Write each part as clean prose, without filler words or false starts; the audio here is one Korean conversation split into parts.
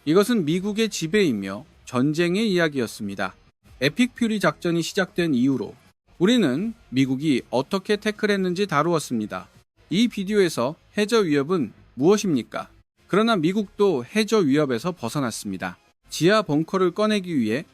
이것은 미국의 지배이며 전쟁의 이야기였습니다. 에픽 퓨리 작전이 시작된 이후로 우리는 미국이 어떻게 태클했는지 다루었습니다. 이 비디오에서 해저 위협은 무엇입니까? 그러나 미국도 해저 위협에서 벗어났습니다. 지하 벙커를 꺼내기 위해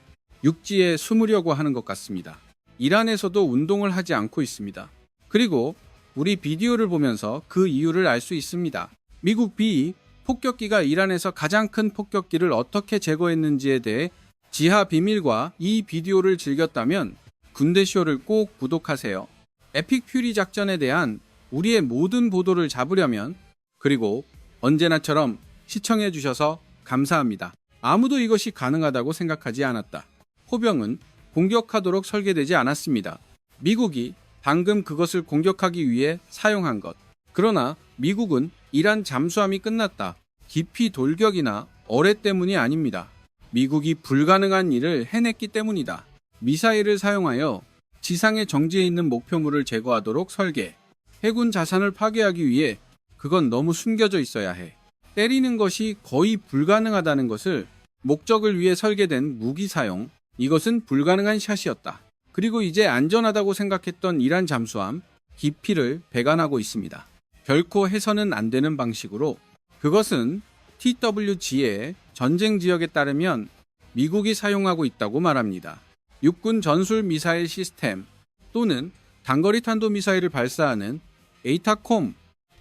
육지에 숨으려고 하는 것 같습니다. 이란에서도 운동을 하지 않고 있습니다. 그리고 우리 비디오를 보면서 그 이유를 알 수 있습니다. 미국 B 폭격기가 이란에서 가장 큰 폭격기를 어떻게 제거했는지에 대해 지하 비밀과 이 비디오를 즐겼다면 군대쇼를 꼭 구독하세요. 에픽 퓨리 작전에 대한 우리의 모든 보도를 잡으려면, 그리고 언제나처럼 시청해주셔서 감사합니다. 아무도 이것이 가능하다고 생각하지 않았다. 포병은 공격하도록 설계되지 않았습니다. 미국이 방금 그것을 공격하기 위해 사용한 것. 그러나 미국은 이란 잠수함이 끝났다, 깊이 돌격이나 어뢰 때문이 아닙니다. 미국이 불가능한 일을 해냈기 때문이다. 미사일을 사용하여 지상의 정지에 있는 목표물을 제거하도록 설계. 해군 자산을 파괴하기 위해 그건 너무 숨겨져 있어야 해. 때리는 것이 거의 불가능하다는 것을 목적을 위해 설계된 무기 사용. 이것은 불가능한 샷이었다. 그리고 이제 안전하다고 생각했던 이란 잠수함 기피를 배관하고 있습니다. 결코 해서는 안 되는 방식으로. 그것은 TWG의 전쟁 지역에 따르면 미국이 사용하고 있다고 말합니다. 육군 전술 미사일 시스템 또는 단거리 탄도 미사일을 발사하는 에이타콤.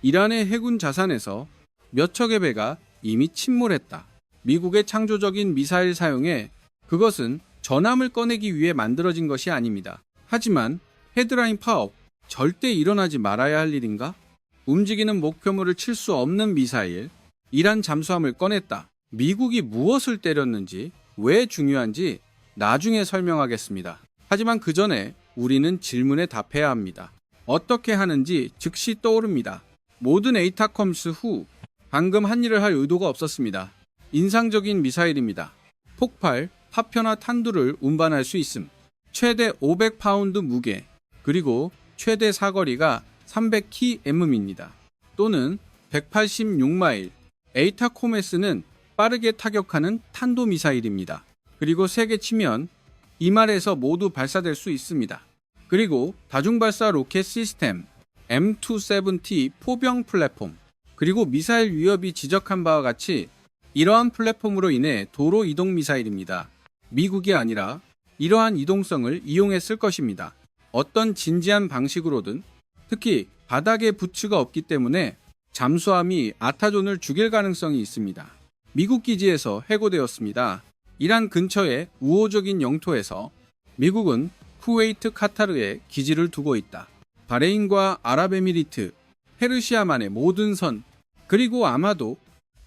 이란의 해군 자산에서 몇 척의 배가 이미 침몰했다. 미국의 창조적인 미사일 사용에 그것은 전함을 꺼내기 위해 만들어진 것이 아닙니다. 하지만 헤드라인 파업, 절대 일어나지 말아야 할 일인가? 움직이는 목표물을 칠 수 없는 미사일, 이란 잠수함을 꺼냈다. 미국이 무엇을 때렸는지, 왜 중요한지 나중에 설명하겠습니다. 하지만 그 전에 우리는 질문에 답해야 합니다. 어떻게 하는지 즉시 떠오릅니다. 모든 에이타컴스 후 방금 한 일을 할 의도가 없었습니다. 인상적인 미사일입니다. 폭발, 파편화 탄두를 운반할 수 있음. 최대 500파운드 무게, 그리고 최대 사거리가 300km입니다. 또는 186마일. 에이타코메스는 빠르게 타격하는 탄도미사일입니다. 그리고 세게 치면 이말에서 모두 발사될 수 있습니다. 그리고 다중발사 로켓 시스템, M270 포병 플랫폼, 그리고 미사일 위협이 지적한 바와 같이 이러한 플랫폼으로 인해 도로 이동 미사일입니다. 미국이 아니라 이러한 이동성을 이용했을 것입니다. 어떤 진지한 방식으로든, 특히 바닥에 부츠가 없기 때문에 잠수함이 아타존을 죽일 가능성이 있습니다. 미국 기지에서 해고되었습니다. 이란 근처의 우호적인 영토에서 미국은 쿠웨이트, 카타르에 기지를 두고 있다. 바레인과 아랍에미리트, 페르시아만의 모든 선, 그리고 아마도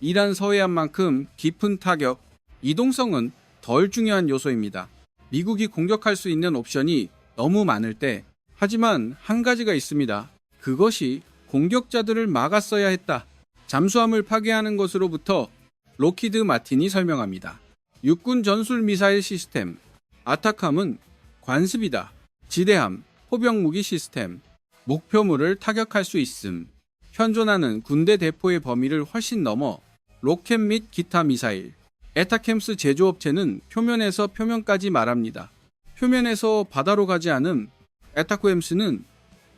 이란 서해안만큼 깊은 타격, 이동성은 덜 중요한 요소입니다. 미국이 공격할 수 있는 옵션이 너무 많을 때, 하지만 한 가지가 있습니다. 그것이 공격자들을 막았어야 했다. 잠수함을 파괴하는 것으로부터 록히드 마틴이 설명합니다. 육군 전술 미사일 시스템, 아타캄은 관습이다. 지대함, 포병 무기 시스템, 목표물을 타격할 수 있음. 현존하는 군대 대포의 범위를 훨씬 넘어 로켓 및 기타 미사일. 에타캠스 제조업체는 표면에서 표면까지 말합니다. 표면에서 바다로 가지 않음. 에타코엠스는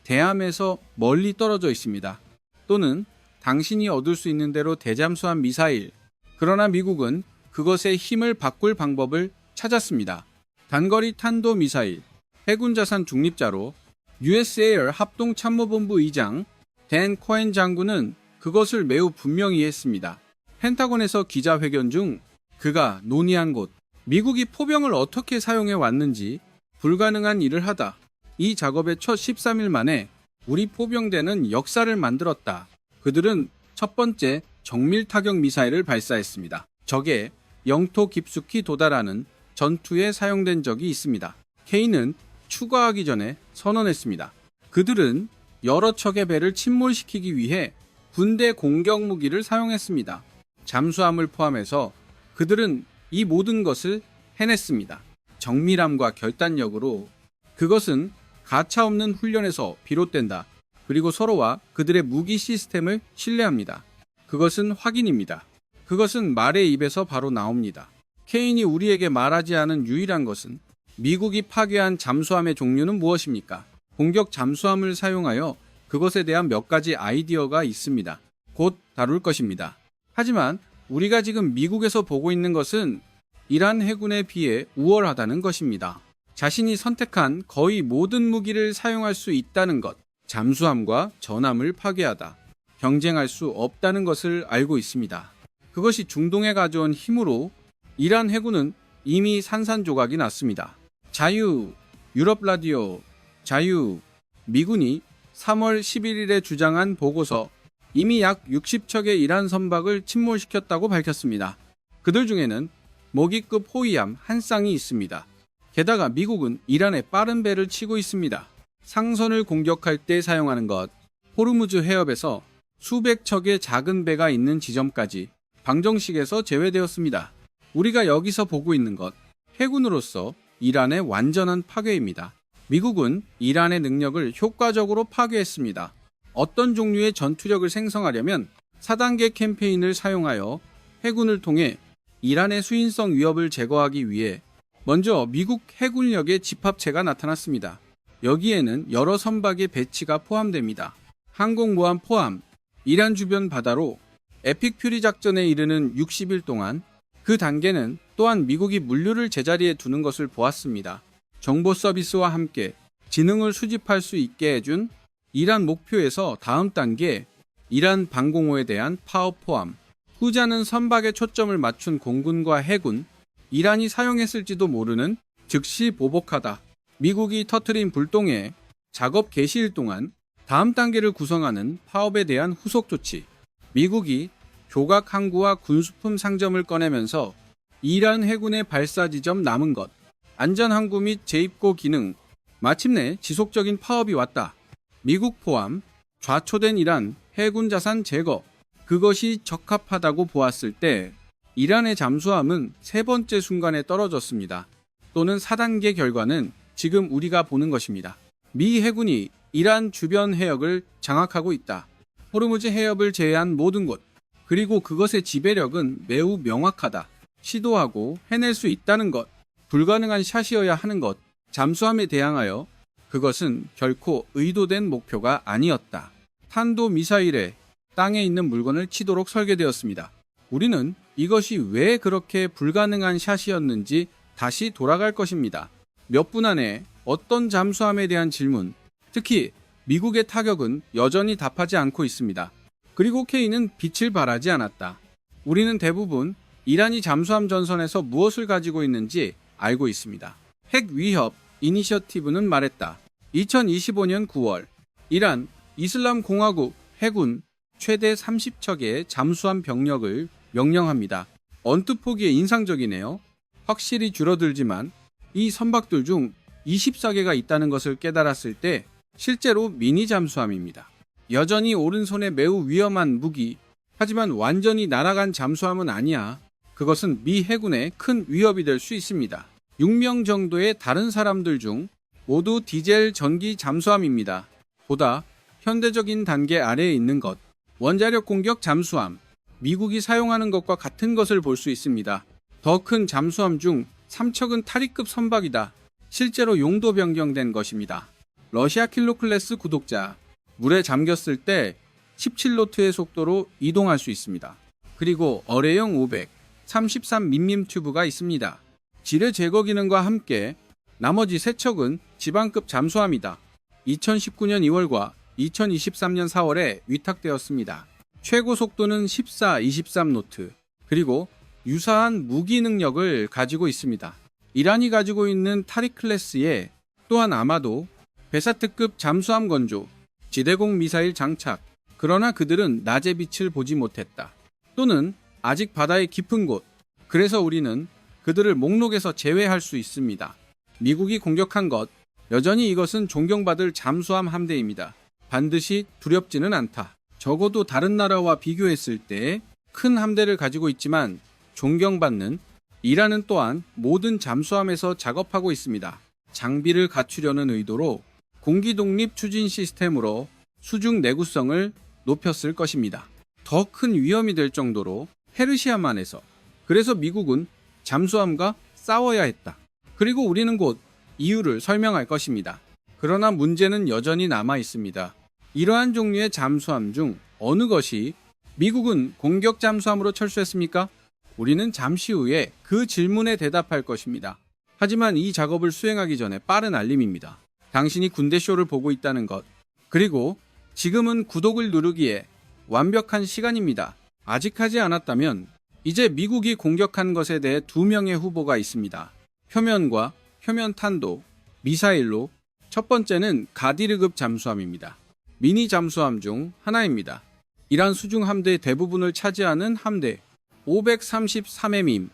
대함에서 멀리 떨어져 있습니다. 또는 당신이 얻을 수 있는 대로 대잠수함 미사일. 그러나 미국은 그것의 힘을 바꿀 방법을 찾았습니다. 단거리 탄도 미사일. 해군 자산 중립자로 US 에어 합동 참모본부 의장 댄 코엔 장군은 그것을 매우 분명히 했습니다. 펜타곤에서 기자회견 중 그가 논의한 곳, 미국이 포병을 어떻게 사용해 왔는지 불가능한 일을 하다. 이 작업의 첫 13일 만에 우리 포병대는 역사를 만들었다. 그들은 첫 번째 정밀 타격 미사일을 발사했습니다. 적의 영토 깊숙이 도달하는 전투에 사용된 적이 있습니다. K는 추가하기 전에 선언했습니다. 그들은 여러 척의 배를 침몰시키기 위해 군대 공격 무기를 사용했습니다. 잠수함을 포함해서 그들은 이 모든 것을 해냈습니다. 정밀함과 결단력으로. 그것은 가차없는 훈련에서 비롯된다. 그리고 서로와 그들의 무기 시스템을 신뢰합니다. 그것은 확인입니다. 그것은 말의 입에서 바로 나옵니다. 케인이 우리에게 말하지 않은 유일한 것은 미국이 파괴한 잠수함의 종류는 무엇입니까? 공격 잠수함을 사용하여 그것에 대한 몇 가지 아이디어가 있습니다. 곧 다룰 것입니다. 하지만 우리가 지금 미국에서 보고 있는 것은 이란 해군에 비해 우월하다는 것입니다. 자신이 선택한 거의 모든 무기를 사용할 수 있다는 것, 잠수함과 전함을 파괴하다, 경쟁할 수 없다는 것을 알고 있습니다. 그것이 중동에 가져온 힘으로 이란 해군은 이미 산산조각이 났습니다. 자유, 유럽 라디오, 자유, 미군이 3월 11일에 주장한 보고서 이미 약 60척의 이란 선박을 침몰시켰다고 밝혔습니다. 그들 중에는 모기급 호위함 한 쌍이 있습니다. 게다가 미국은 이란에 빠른 배를 치고 있습니다. 상선을 공격할 때 사용하는 것, 호르무즈 해협에서 수백 척의 작은 배가 있는 지점까지 방정식에서 제외되었습니다. 우리가 여기서 보고 있는 것, 해군으로서 이란의 완전한 파괴입니다. 미국은 이란의 능력을 효과적으로 파괴했습니다. 어떤 종류의 전투력을 생성하려면 4단계 캠페인을 사용하여 해군을 통해 이란의 수인성 위협을 제거하기 위해 먼저 미국 해군력의 집합체가 나타났습니다. 여기에는 여러 선박의 배치가 포함됩니다. 항공모함 포함, 이란 주변 바다로 에픽 퓨리 작전에 이르는 60일 동안 그 단계는 또한 미국이 물류를 제자리에 두는 것을 보았습니다. 정보 서비스와 함께 지능을 수집할 수 있게 해준 이란 목표에서 다음 단계 이란 방공호에 대한 파업 포함, 후자는 선박에 초점을 맞춘 공군과 해군, 이란이 사용했을지도 모르는 즉시 보복하다. 미국이 터트린 불똥에 작업 개시일 동안 다음 단계를 구성하는 파업에 대한 후속 조치. 미국이 조각 항구와 군수품 상점을 꺼내면서 이란 해군의 발사 지점 남은 것, 안전 항구 및 재입고 기능, 마침내 지속적인 파업이 왔다. 미국 포함 좌초된 이란 해군 자산 제거. 그것이 적합하다고 보았을 때 이란의 잠수함은 세 번째 순간에 떨어졌습니다. 또는 4단계 결과는 지금 우리가 보는 것입니다. 미 해군이 이란 주변 해역을 장악하고 있다. 호르무즈 해협을 제외한 모든 곳. 그리고 그것의 지배력은 매우 명확하다. 시도하고 해낼 수 있다는 것. 불가능한 샷이어야 하는 것. 잠수함에 대항하여 그것은 결코 의도된 목표가 아니었다. 탄도미사일에 땅에 있는 물건을 치도록 설계되었습니다. 우리는 이것이 왜 그렇게 불가능한 샷이었는지 다시 돌아갈 것입니다. 몇 분 안에 어떤 잠수함에 대한 질문, 특히 미국의 타격은 여전히 답하지 않고 있습니다. 그리고 K는 빛을 발하지 않았다. 우리는 대부분 이란이 잠수함 전선에서 무엇을 가지고 있는지 알고 있습니다. 핵 위협 이니셔티브는 말했다. 2025년 9월 이란 이슬람 공화국 해군 최대 30척의 잠수함 병력을 명령합니다. 언뜻 보기에 인상적이네요. 확실히 줄어들지만 이 선박들 중 24개가 있다는 것을 깨달았을 때 실제로 미니 잠수함입니다. 여전히 오른손에 매우 위험한 무기, 하지만 완전히 날아간 잠수함은 아니야. 그것은 미 해군에 큰 위협이 될 수 있습니다. 6명 정도의 다른 사람들 중 모두 디젤 전기 잠수함입니다. 보다 현대적인 단계 아래에 있는 것, 원자력 공격 잠수함, 미국이 사용하는 것과 같은 것을 볼 수 있습니다. 더 큰 잠수함 중 3척은 타리급 선박이다. 실제로 용도 변경된 것입니다. 러시아 킬로 클래스 구독자, 물에 잠겼을 때 17노트의 속도로 이동할 수 있습니다. 그리고 어뢰용 500, 33mm 튜브가 있습니다. 지뢰 제거 기능과 함께 나머지 3척은 지방급 잠수함이다. 2019년 2월과 2023년 4월에 위탁되었습니다. 최고 속도는 14, 23노트, 그리고 유사한 무기 능력을 가지고 있습니다. 이란이 가지고 있는 타릭 클래스에 또한 아마도 베사트급 잠수함 건조, 지대공 미사일 장착, 그러나 그들은 낮의 빛을 보지 못했다. 또는 아직 바다의 깊은 곳, 그래서 우리는 그들을 목록에서 제외할 수 있습니다. 미국이 공격한 것, 여전히 이것은 존경받을 잠수함 함대입니다. 반드시 두렵지는 않다. 적어도 다른 나라와 비교했을 때 큰 함대를 가지고 있지만 존경받는 이란은 또한 모든 잠수함에서 작업하고 있습니다. 장비를 갖추려는 의도로 공기 독립 추진 시스템으로 수중 내구성을 높였을 것입니다. 더 큰 위험이 될 정도로 페르시아만에서. 그래서 미국은 잠수함과 싸워야 했다. 그리고 우리는 곧 이유를 설명할 것입니다. 그러나 문제는 여전히 남아 있습니다. 이러한 종류의 잠수함 중 어느 것이 미국은 공격 잠수함으로 철수했습니까? 우리는 잠시 후에 그 질문에 대답할 것입니다. 하지만 이 작업을 수행하기 전에 빠른 알림입니다. 당신이 군대 쇼를 보고 있다는 것, 그리고 지금은 구독을 누르기에 완벽한 시간입니다. 아직 하지 않았다면 이제 미국이 공격한 것에 대해 2명의 후보가 있습니다. 표면과 표면 탄도, 미사일로. 첫 번째는 가디르급 잠수함입니다. 미니 잠수함 중 하나입니다. 이란 수중 함대의 대부분을 차지하는 함대 533mm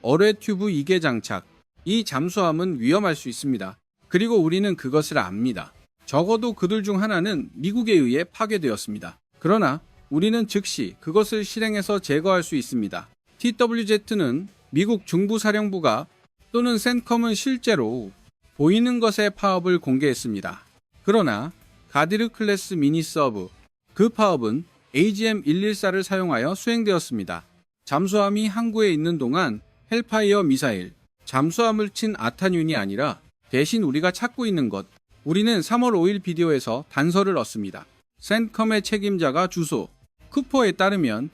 어뢰 튜브 2개 장착. 이 잠수함은 위험할 수 있습니다. 그리고 우리는 그것을 압니다. 적어도 그들 중 하나는 미국에 의해 파괴되었습니다. 그러나 우리는 즉시 그것을 실행해서 제거할 수 있습니다. TWZ는 미국 중부사령부가 또는 센컴은 실제로 보이는 것의 파업을 공개했습니다. 그러나 가디르 클래스 미니 서브, 그 파업은 AGM-114를 사용하여 수행되었습니다. 잠수함이 항구에 있는 동안 헬파이어 미사일, 잠수함을 친 아탄윤이 아니라 대신 우리가 찾고 있는 것. 우리는 3월 5일 비디오에서 단서를 얻습니다. 센컴의 책임자가 주소. 쿠퍼에 따르면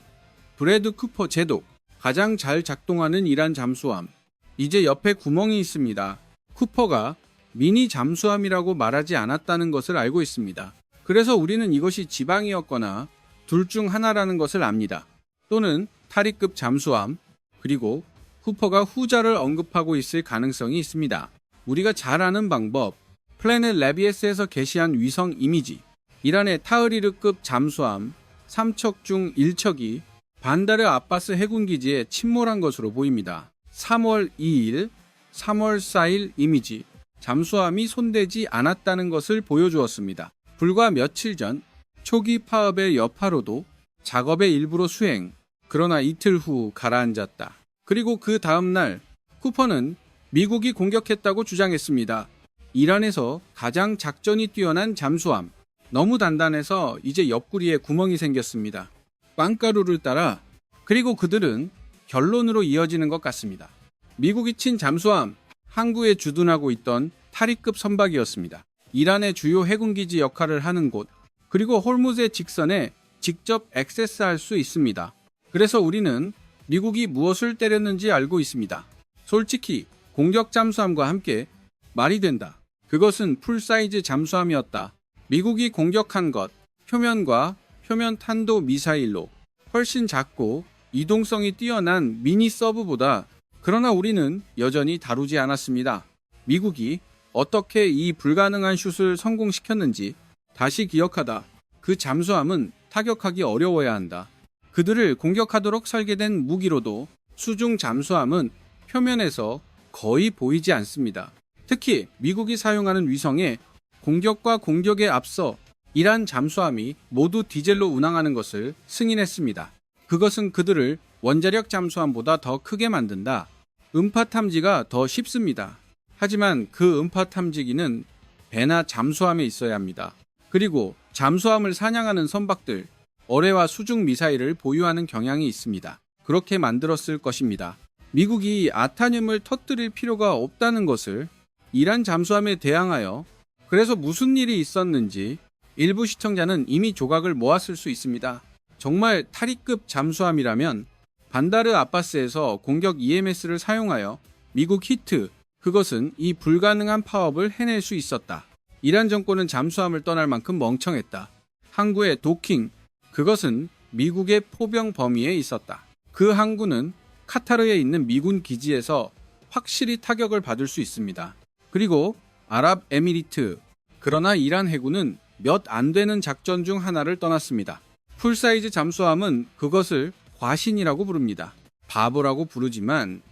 브래드 쿠퍼 제독, 가장 잘 작동하는 이란 잠수함. 이제 옆에 구멍이 있습니다. 쿠퍼가 미니 잠수함이라고 말하지 않았다는 것을 알고 있습니다. 그래서 우리는 이것이 지방이었거나 둘 중 하나라는 것을 압니다. 또는 타리급 잠수함, 그리고 쿠퍼가 후자를 언급하고 있을 가능성이 있습니다. 우리가 잘 아는 방법, 플래닛 레비에스에서 게시한 위성 이미지, 이란의 타흐리르급 잠수함 3척 중 1척이 반다르 아바스 해군기지에 침몰한 것으로 보입니다. 3월 2일, 3월 4일 이미지, 잠수함이 손대지 않았다는 것을 보여주었습니다. 불과 며칠 전 초기 파업의 여파로도 작업의 일부로 수행, 그러나 이틀 후 가라앉았다. 그리고 그 다음날 쿠퍼는 미국이 공격했다고 주장했습니다. 이란에서 가장 작전이 뛰어난 잠수함, 너무 단단해서 이제 옆구리에 구멍이 생겼습니다. 빵가루를 따라. 그리고 그들은 결론으로 이어지는 것 같습니다. 미국이 친 잠수함, 항구에 주둔하고 있던 타리급 선박이었습니다. 이란의 주요 해군기지 역할을 하는 곳, 그리고 홀무즈의 직선에 직접 액세스할 수 있습니다. 그래서 우리는 미국이 무엇을 때렸는지 알고 있습니다. 솔직히 공격 잠수함과 함께 말이 된다. 그것은 풀사이즈 잠수함이었다. 미국이 공격한 것, 표면과 표면 탄도 미사일로 훨씬 작고 이동성이 뛰어난 미니 서브보다. 그러나 우리는 여전히 다루지 않았습니다. 미국이 어떻게 이 불가능한 슛을 성공시켰는지 다시 기억하다. 그 잠수함은 타격하기 어려워야 한다. 그들을 공격하도록 설계된 무기로도 수중 잠수함은 표면에서 거의 보이지 않습니다. 특히 미국이 사용하는 위성에 공격과 공격에 앞서 이란 잠수함이 모두 디젤로 운항하는 것을 승인했습니다. 그것은 그들을 원자력 잠수함보다 더 크게 만든다. 음파 탐지가 더 쉽습니다. 하지만 그 음파 탐지기는 배나 잠수함에 있어야 합니다. 그리고 잠수함을 사냥하는 선박들, 어뢰와 수중 미사일을 보유하는 경향이 있습니다. 그렇게 만들었을 것입니다. 미국이 아타늄을 터뜨릴 필요가 없다는 것을 이란 잠수함에 대항하여. 그래서 무슨 일이 있었는지 일부 시청자는 이미 조각을 모았을 수 있습니다. 정말 타리급 잠수함이라면 반다르 아바스에서 공격 EMS를 사용하여 미국 히트, 그것은 이 불가능한 파업을 해낼 수 있었다. 이란 정권은 잠수함을 떠날 만큼 멍청했다. 항구의 도킹, 그것은 미국의 포병 범위에 있었다. 그 항구는 카타르에 있는 미군 기지에서 확실히 타격을 받을 수 있습니다. 그리고 아랍에미리트, 그러나 이란 해군은 몇 안 되는 작전 중 하나를 떠났습니다. 풀사이즈 잠수함은 그것을 과신이라고 부릅니다. 바보라고 부르지만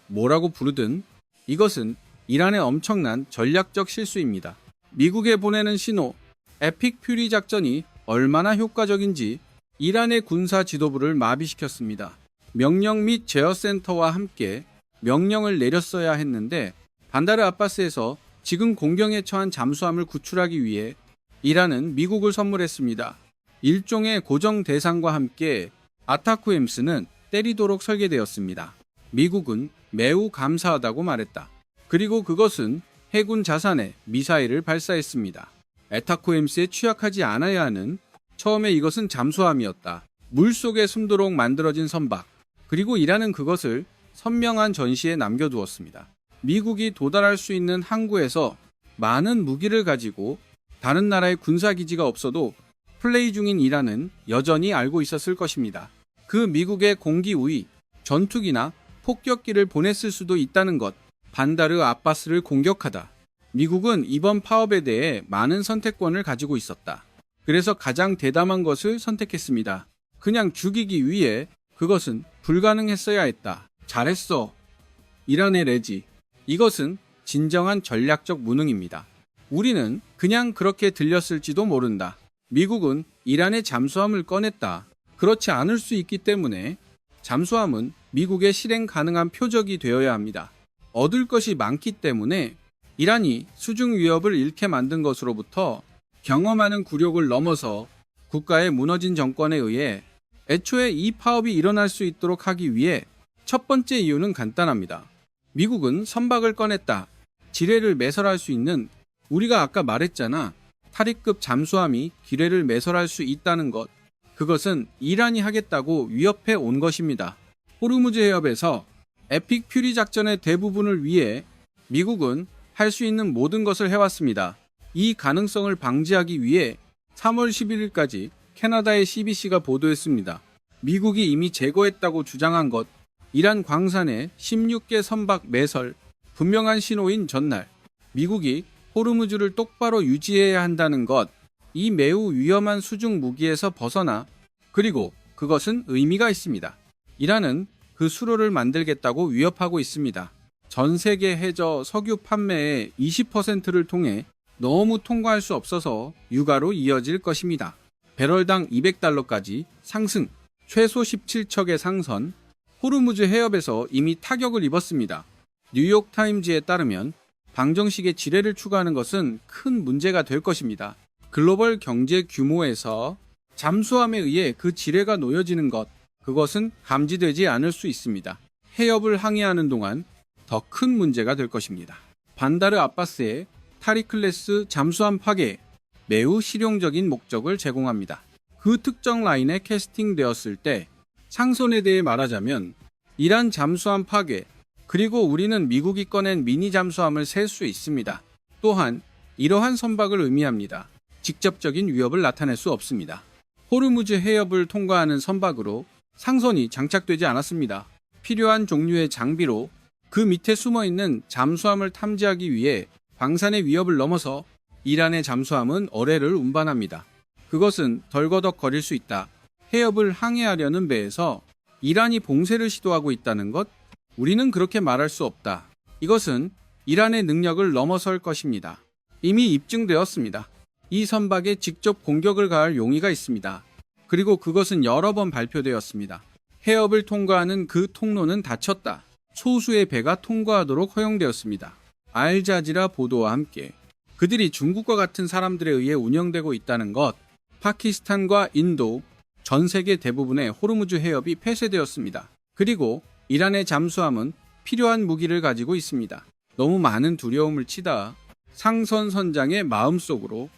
뭐라고 부르든 이것은 이란의 엄청난 전략적 실수입니다. 미국에 보내는 신호, 에픽 퓨리 작전이 얼마나 효과적인지 이란의 군사 지도부를 마비시켰습니다. 명령 및 제어센터와 함께 명령을 내렸어야 했는데 반다르 아바스에서 지금 공경에 처한 잠수함을 구출하기 위해 이란은 미국을 선물했습니다. 일종의 고정 대상과 함께 아타쿠엠스는 때리도록 설계되었습니다. 미국은 매우 감사하다고 말했다. 그리고 그것은 해군 자산에 미사일을 발사했습니다. 에타코엠스에 취약하지 않아야 하는 처음에 이것은 잠수함이었다. 물속에 숨도록 만들어진 선박. 그리고 이란은 그것을 선명한 전시에 남겨두었습니다. 미국이 도달할 수 있는 항구에서 많은 무기를 가지고 다른 나라의 군사기지가 없어도 플레이 중인 이란은 여전히 알고 있었을 것입니다. 그 미국의 공기 우위, 전투기나 폭격기를 보냈을 수도 있다는 것. 반다르 아바스를 공격하다. 미국은 이번 파업에 대해 많은 선택권을 가지고 있었다. 그래서 가장 대담한 것을 선택했습니다. 그냥 죽이기 위해 그것은 불가능했어야 했다. 잘했어. 이란의 레지. 이것은 진정한 전략적 무능입니다. 우리는 그냥 그렇게 들렸을지도 모른다. 미국은 이란의 잠수함을 꺼냈다. 그렇지 않을 수 있기 때문에 잠수함은 미국의 실행 가능한 표적이 되어야 합니다. 얻을 것이 많기 때문에 이란이 수중 위협을 잃게 만든 것으로부터 경험하는 굴욕을 넘어서 국가의 무너진 정권에 의해 애초에 이 파업이 일어날 수 있도록 하기 위해 첫 번째 이유는 간단합니다. 미국은 선박을 꺼냈다. 지뢰를 매설할 수 있는, 우리가 아까 말했잖아. 타릭급 잠수함이 기뢰를 매설할 수 있다는 것. 그것은 이란이 하겠다고 위협해 온 것입니다. 호르무즈 해협에서 에픽 퓨리 작전의 대부분을 위해 미국은 할 수 있는 모든 것을 해왔습니다. 이 가능성을 방지하기 위해 3월 11일까지 캐나다의 CBC가 보도했습니다. 미국이 이미 제거했다고 주장한 것, 이란 광산의 16개 선박 매설, 분명한 신호인 전날, 미국이 호르무즈를 똑바로 유지해야 한다는 것, 이 매우 위험한 수중 무기에서 벗어나, 그리고 그것은 의미가 있습니다. 이란은 그 수로를 만들겠다고 위협하고 있습니다. 전 세계 해저 석유 판매의 20%를 통해 너무 통과할 수 없어서 유가로 이어질 것입니다. 배럴당 $200까지 상승, 최소 17척의 상선, 호르무즈 해협에서 이미 타격을 입었습니다. 뉴욕타임즈에 따르면 방정식에 지뢰를 추가하는 것은 큰 문제가 될 것입니다. 글로벌 경제 규모에서 잠수함에 의해 그 지뢰가 놓여지는 것, 그것은 감지되지 않을 수 있습니다. 해협을 항해하는 동안 더 큰 문제가 될 것입니다. 반다르 아바스의 타리클래스 잠수함 파괴, 매우 실용적인 목적을 제공합니다. 그 특정 라인에 캐스팅되었을 때 상선에 대해 말하자면 이란 잠수함 파괴, 그리고 우리는 미국이 꺼낸 미니 잠수함을 셀 수 있습니다. 또한 이러한 선박을 의미합니다. 직접적인 위협을 나타낼 수 없습니다. 호르무즈 해협을 통과하는 선박으로 상선이 장착되지 않았습니다. 필요한 종류의 장비로 그 밑에 숨어있는 잠수함을 탐지하기 위해 방산의 위협을 넘어서 이란의 잠수함은 어뢰를 운반합니다. 그것은 덜거덕거릴 수 있다. 해협을 항해하려는 배에서 이란이 봉쇄를 시도하고 있다는 것? 우리는 그렇게 말할 수 없다. 이것은 이란의 능력을 넘어설 것입니다. 이미 입증되었습니다. 이 선박에 직접 공격을 가할 용의가 있습니다. 그리고 그것은 여러 번 발표되었습니다. 해협을 통과하는 그 통로는 닫혔다. 소수의 배가 통과하도록 허용되었습니다. 알자지라 보도와 함께 그들이 중국과 같은 사람들에 의해 운영되고 있다는 것, 파키스탄과 인도, 전 세계 대부분의 호르무즈 해협이 폐쇄되었습니다. 그리고 이란의 잠수함은 필요한 무기를 가지고 있습니다. 너무 많은 두려움을 치다 상선 선장의 마음속으로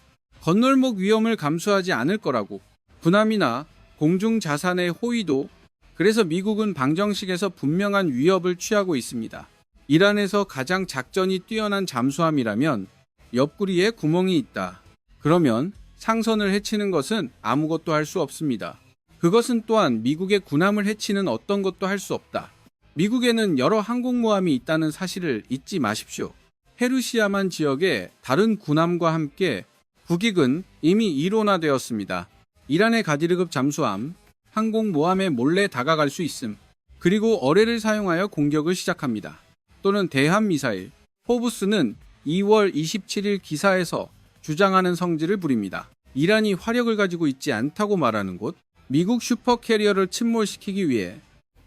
건널목 위험을 감수하지 않을 거라고, 군함이나 공중 자산의 호위도, 그래서 미국은 방정식에서 분명한 위협을 취하고 있습니다. 이란에서 가장 작전이 뛰어난 잠수함이라면 옆구리에 구멍이 있다. 그러면 상선을 해치는 것은 아무것도 할 수 없습니다. 그것은 또한 미국의 군함을 해치는 어떤 것도 할 수 없다. 미국에는 여러 항공모함이 있다는 사실을 잊지 마십시오. 페르시아만 지역에 다른 군함과 함께 북익은 이미 이론화되었습니다. 이란의 가디르급 잠수함, 항공모함에 몰래 다가갈 수 있음. 그리고 어뢰를 사용하여 공격을 시작합니다. 또는 대한미사일. 포브스는 2월 27일 기사에서 주장하는 성질을 부립니다. 이란이 화력을 가지고 있지 않다고 말하는 곳, 미국 슈퍼캐리어를 침몰시키기 위해.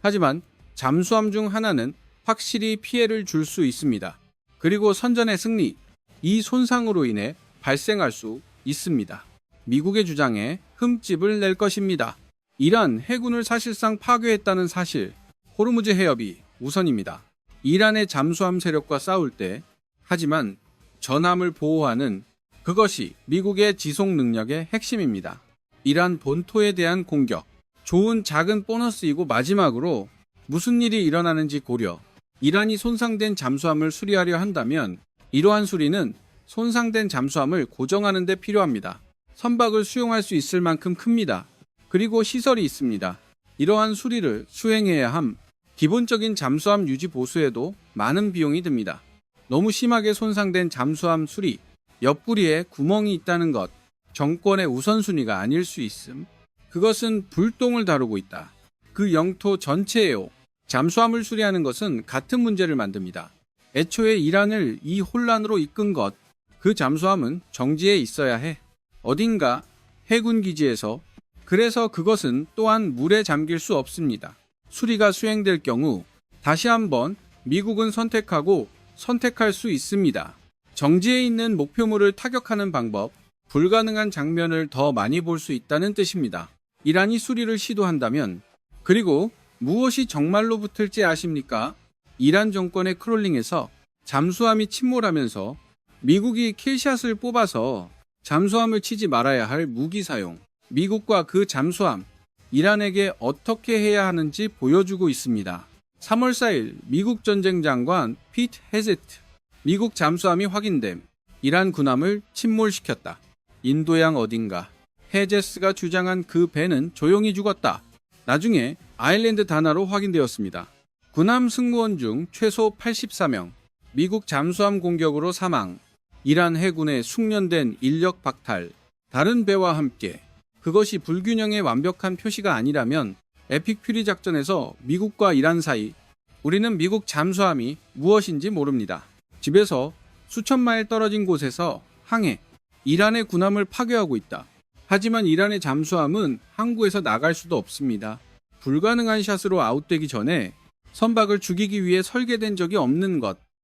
하지만 잠수함 중 하나는 확실히 피해를 줄 수 있습니다. 그리고 선전의 승리, 이 손상으로 인해 발생할 수 있습니다. 미국의 주장에 흠집을 낼 것입니다. 이란 해군을 사실상 파괴했다는 사실. 호르무즈 해협이 우선입니다. 이란의 잠수함 세력과 싸울 때 하지만 전함을 보호하는 그것이 미국의 지속 능력의 핵심입니다. 이란 본토에 대한 공격. 좋은 작은 보너스이고 마지막으로 무슨 일이 일어나는지 고려. 이란이 손상된 잠수함을 수리하려 한다면 이러한 수리는 손상된 잠수함을 고정하는 데 필요합니다. 선박을 수용할 수 있을 만큼 큽니다. 그리고 시설이 있습니다. 이러한 수리를 수행해야 함. 기본적인 잠수함 유지 보수에도 많은 비용이 듭니다. 너무 심하게 손상된 잠수함 수리, 옆구리에 구멍이 있다는 것, 정권의 우선순위가 아닐 수 있음. 그것은 불똥을 다루고 있다. 그 영토 전체에요. 잠수함을 수리하는 것은 같은 문제를 만듭니다. 애초에 이란을 이 혼란으로 이끈 것, 그 잠수함은 정지에 있어야 해. 어딘가 해군 기지에서. 그래서 그것은 또한 물에 잠길 수 없습니다. 수리가 수행될 경우 다시 한번 미국은 선택할 수 있습니다. 정지에 있는 목표물을 타격하는 방법, 불가능한 장면을 더 많이 볼 수 있다는 뜻입니다. 이란이 수리를 시도한다면, 그리고 무엇이 정말로 붙을지 아십니까? 이란 정권의 크롤링에서 잠수함이 침몰하면서 미국이 킬샷을 뽑아서 잠수함을 치지 말아야 할 무기 사용, 미국과 그 잠수함, 이란에게 어떻게 해야 하는지 보여주고 있습니다. 3월 4일 미국 전쟁 장관 피트 헤제트, 미국 잠수함이 확인됨, 이란 군함을 침몰시켰다. 인도양 어딘가 헤제스가 주장한 그 배는 조용히 죽었다. 나중에 아일랜드 다나로 확인되었습니다. 군함 승무원 중 최소 84명, 미국 잠수함 공격으로 사망, 이란 해군의 숙련된 인력 박탈, 다른 배와 함께. 그것이 불균형의 완벽한 표시가 아니라면 에픽 퓨리 작전에서 미국과 이란 사이, 우리는 미국 잠수함이 무엇인지 모릅니다. 집에서 수천 마일 떨어진 곳에서 항해, 이란의 군함을 파괴하고 있다. 하지만 이란의 잠수함은 항구에서 나갈 수도 없습니다. 불가능한 샷으로 아웃되기 전에 선박을 죽이기 위해 설계된 적이 없는 것.